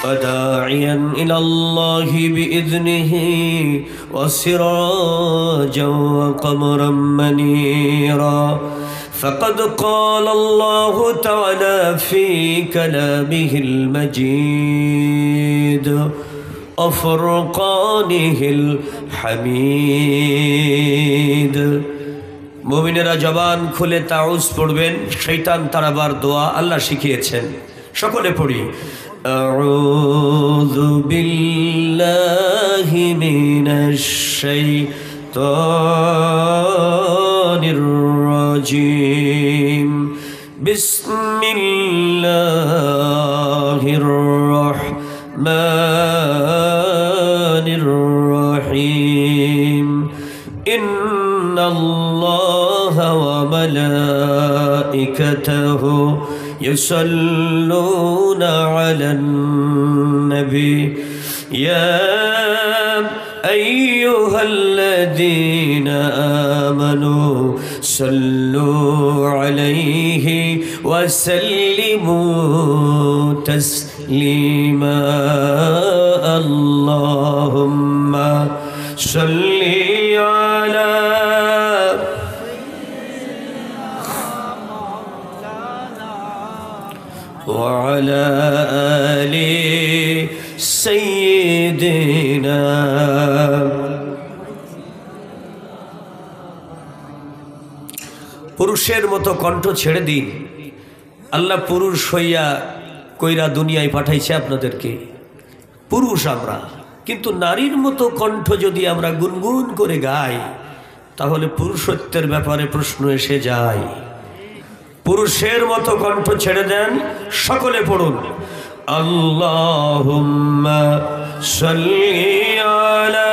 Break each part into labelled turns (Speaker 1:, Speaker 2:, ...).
Speaker 1: وداعيا إلى الله بإذنه وسراجا وقمرا منيرا فقد قال الله تعالى في كلامه المجيد وفرقانه الحميد মুমিনেরা জবান খুলে তাউজ পড়বেন শয়তান তাড়াবার দোয়া আল্লাহ শিখিয়েছেন সকলে পড়ি আউযু বিল্লাহি মিনাশ শাইতানির রাজিম বিসমিল্লাহির রাহমানির রাহিম ইন্নাল্লাহা ওয়া মালাইকাতাহু يصلون على النبي يا أيها الذين آمنوا صلوا عليه وسلموا تسليما اللهم صل على وعلى آل سيدنا পুরুষের মতো কণ্ঠ ছেড়ে দিন আল্লাহ পুরুষ হইয়া কইরা দুনিয়ায় পাঠাইছে আপনাদেরকে পুরুষ আমরা কিন্তু নারীর মতো কণ্ঠ যদি আমরা গুনগুন করে গাই তাহলে পুরুষত্বের ব্যাপারে প্রশ্ন এসে যায় পুরুষের মতো কণ্ঠ ছেড়ে দেন সকলে পড়ুন আল্লাহুম্মা সাল্লি আলা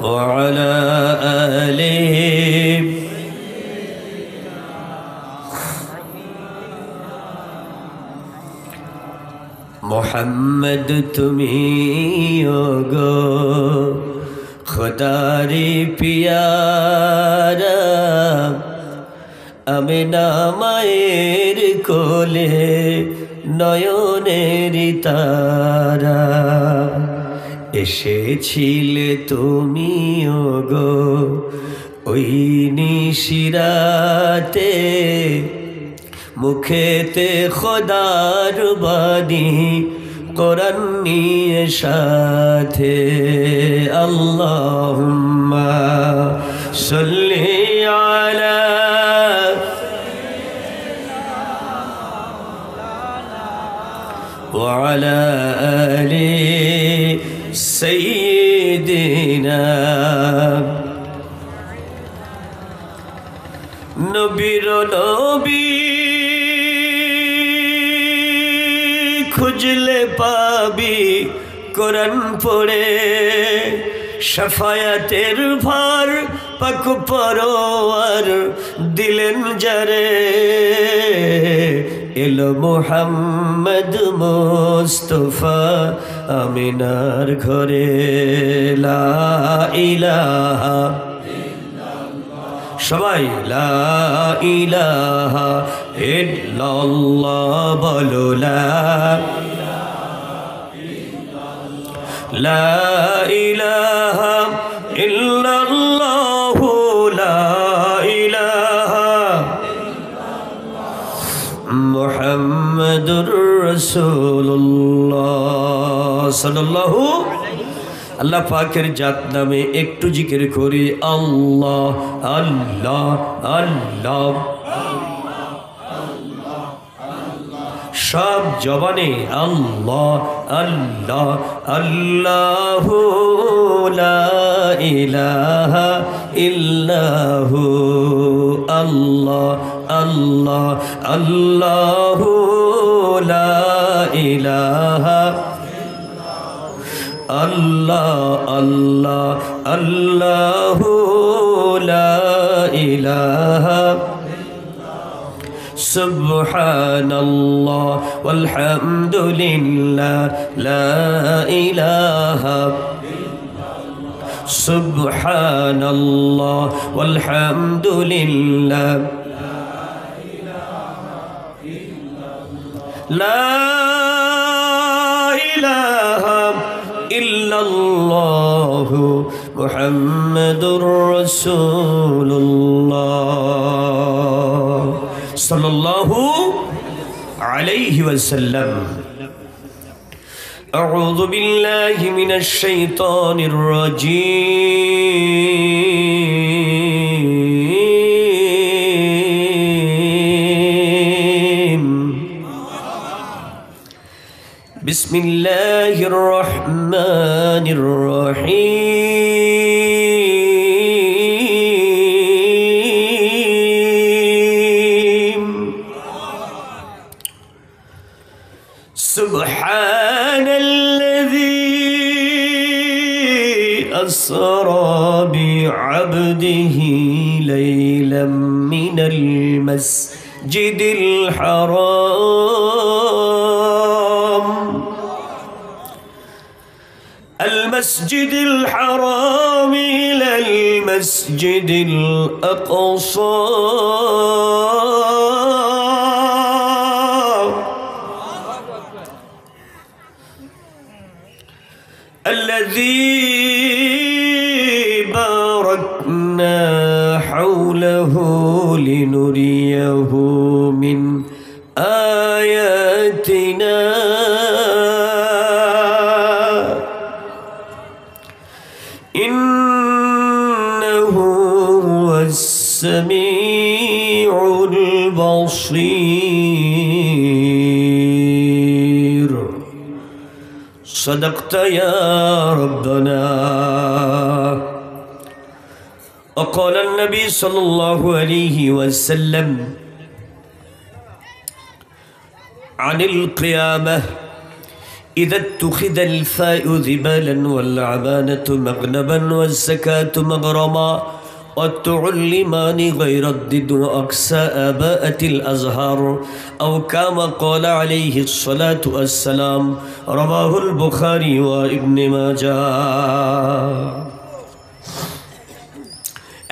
Speaker 1: ওয়া আলা আলি মোহাম্মদ তুমি ওগো খোদারি পিয়ারা আমিনা মায়ের কোলে নয়নের তারা এসেছিলে তুমি ওগো ওই নিশিরাতে মুখেতে খোদার বাণী কোরআন নিয়ে সাথে আল্লাহুম্মা সাল্লি আলা ওয়া আলা আলি সাইয়্যিদিনা নবীর নবী খুঁজলে পাবি কোরআন পড়ে শাফায়াতের ভার পাক পরওয়ার দিলেন যারে এলো মুহাম্মদ মুস্তাফা আমিনার ঘরে লা ইলাহা সবাই লা ইলাহা ইল্লাল্লাহ বলো লা ইলাহা ইল্লাল্লাহ লা ইলাহা মুহাম্মাদুর রাসূলুল্লাহ সাল্লাল্লাহু আল্লাহ পাকের জাত নামে একটু জিকির করি আল্লাহ আল্লাহ আল্লাহ সব জবানে আল্লাহ আল্লাহ আল্লাহু লা ইলাহা ইল্লাহু আল্লাহ আল্লাহ আল্লাহু লা ইলাহা আল্লাহ আল্লাহ আল্লাহু লা ইলাহা সুবহানাল্লাহ ওয়ালহামদুলিল্লাহ লা ইলাহা সুবহানাল্লাহ ওয়ালহামদুলিল্লাহ লা ইলাহা ইল্লাল্লাহু মুহাম্মাদুর রাসূলুল্লাহ সাল্লাল্লাহু আলাইহি ওয়াসাল্লাম। আউযু বিল্লাহি মিনাশ শাইতানির রাজীম। বিসমিল্লাহির রহমানির রহিম। সুবহানাল্লাযী আসরা বি'আবদিহি লাইলাম মিনাল মাসজিদিল হারাম المسجد الحرام إلى المسجد الأقصى الذي باركنا حوله لنريه من آياتنا إنه هو السميع البصير صدقت يا ربنا. وقال النبي صلى الله عليه وسلم عن القيامة إذا اتخذ الفاء ذبالا والعبانة مغنبا والزكاة مغرما والتعلمان غير الضد وأقسى آباءة الأزهار أو كما قال عليه الصلاة والسلام. رواه البخاري وابن ماجه.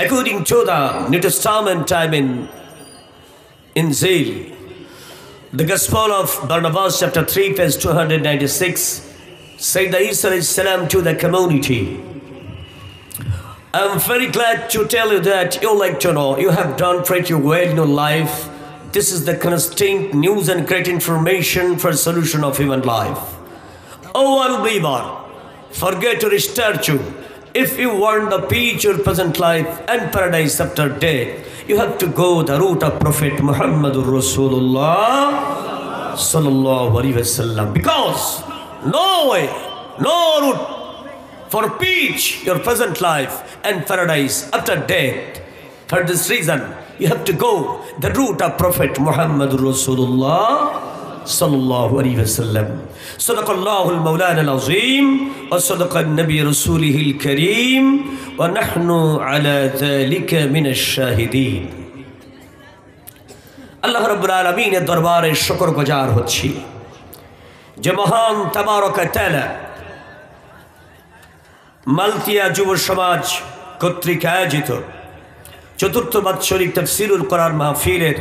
Speaker 1: According to the New Testament time in Zil, the Gospel of Barnabas chapter 3 verse 296, said the Isa alayhi salam to the community, I'm very glad to tell you that you like to know you have done pretty well in your life. This is the constant news and great information for solution of human life. Oh unbeliever, forget to restart you. If you want the peace your present life and paradise after death, you have to go the route of Prophet Muhammadur Rasulullah sallallahu alaihi wasallam. Because no way, no route for peace your present life and paradise after death. For this reason, you have to go the route of Prophet Muhammadur Rasulullah sallallahu alaihi wasallam. Sadaqallahu al-Mawlana al-Azim wa sadaqa an-Nabi Rasulihi al-Kareem wa nahnu ala dhalika min ash-shahidin. Allah Rabbul Alamin এর দরবারে শুকরগুজার হচ্ছি যে মহান তাবারক তাআলা মালতিয়া যুব সমাজ কর্তৃক আয়োজিত চতুর্থ বাৎসরিক তাফসীরুল কোরআন মাহফিলের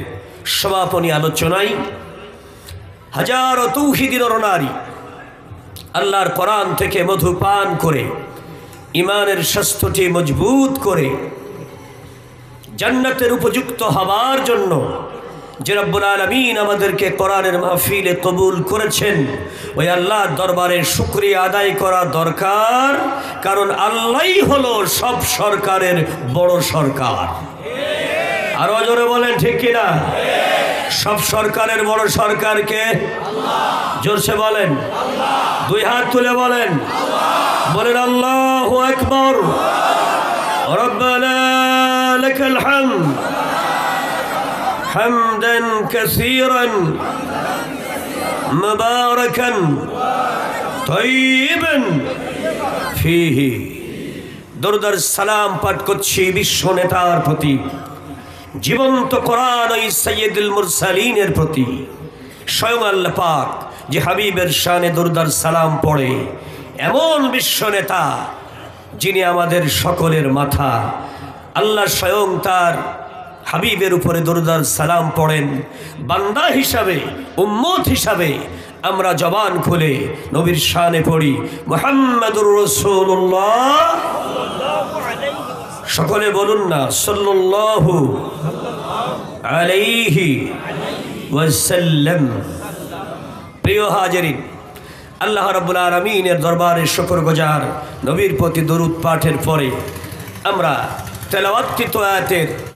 Speaker 1: সমাপনী আলোচনায় হাজারো তৌহিদি নরনারী আল্লাহর কোরআন থেকে মধু পান করে ইমানের স্বাস্থ্যটি মজবুত করে জান্নাতের উপযুক্ত হওয়ার জন্য যে রব্বুল আলামিন আমাদেরকে কোরআনের মাহফিলে কবুল করেছেন, ওই আল্লাহর দরবারে শুকরিয়া আদায় করা দরকার। কারণ আল্লাহই হলো সব সরকারের বড় সরকার। আরো জোরে বলেন ঠিক কিনা? সব সরকারের বড় সরকারকে জোরসে বলেন, দুই হাত তুলে বলেন, বলেন আল্লাহু আকবার। রব্বানা লাকাল হামদ হামদান কাসীরান মুবারাকান তাইয়িবান ফীহি। দরুদ আর সালাম পাঠ করছি বিশ্ব নেতার প্রতি, জীবন্ত কোরআন ওই সাইয়্যিদুল মুরসালিনের প্রতি। স্বয়ং আল্লাহ পাক যে হাবিবের শানে দরুদ আর সালাম পড়ে, এমন বিশ্ব নেতা যিনি আমাদের সকলের মাথা। আল্লাহ স্বয়ং তার হাবিবের উপরে দরুদ আর সালাম পড়েন। বান্দা হিসাবে, উম্মত হিসাবে আমরা জবান খুলে নবীর শানে পড়ি মুহাম্মাদুর রাসূলুল্লাহ। সকলে বলুন না সাল্লাল্লাহু আলাইহি ওয়াসাল্লাম। প্রিয় হাজিরিন, আল্লাহ রাব্বুল আলামিনের দরবারে শুকরগুজার, নবীর প্রতি দরুদ পাঠের পরে আমরা তেলাওয়াতকৃত আয়াতের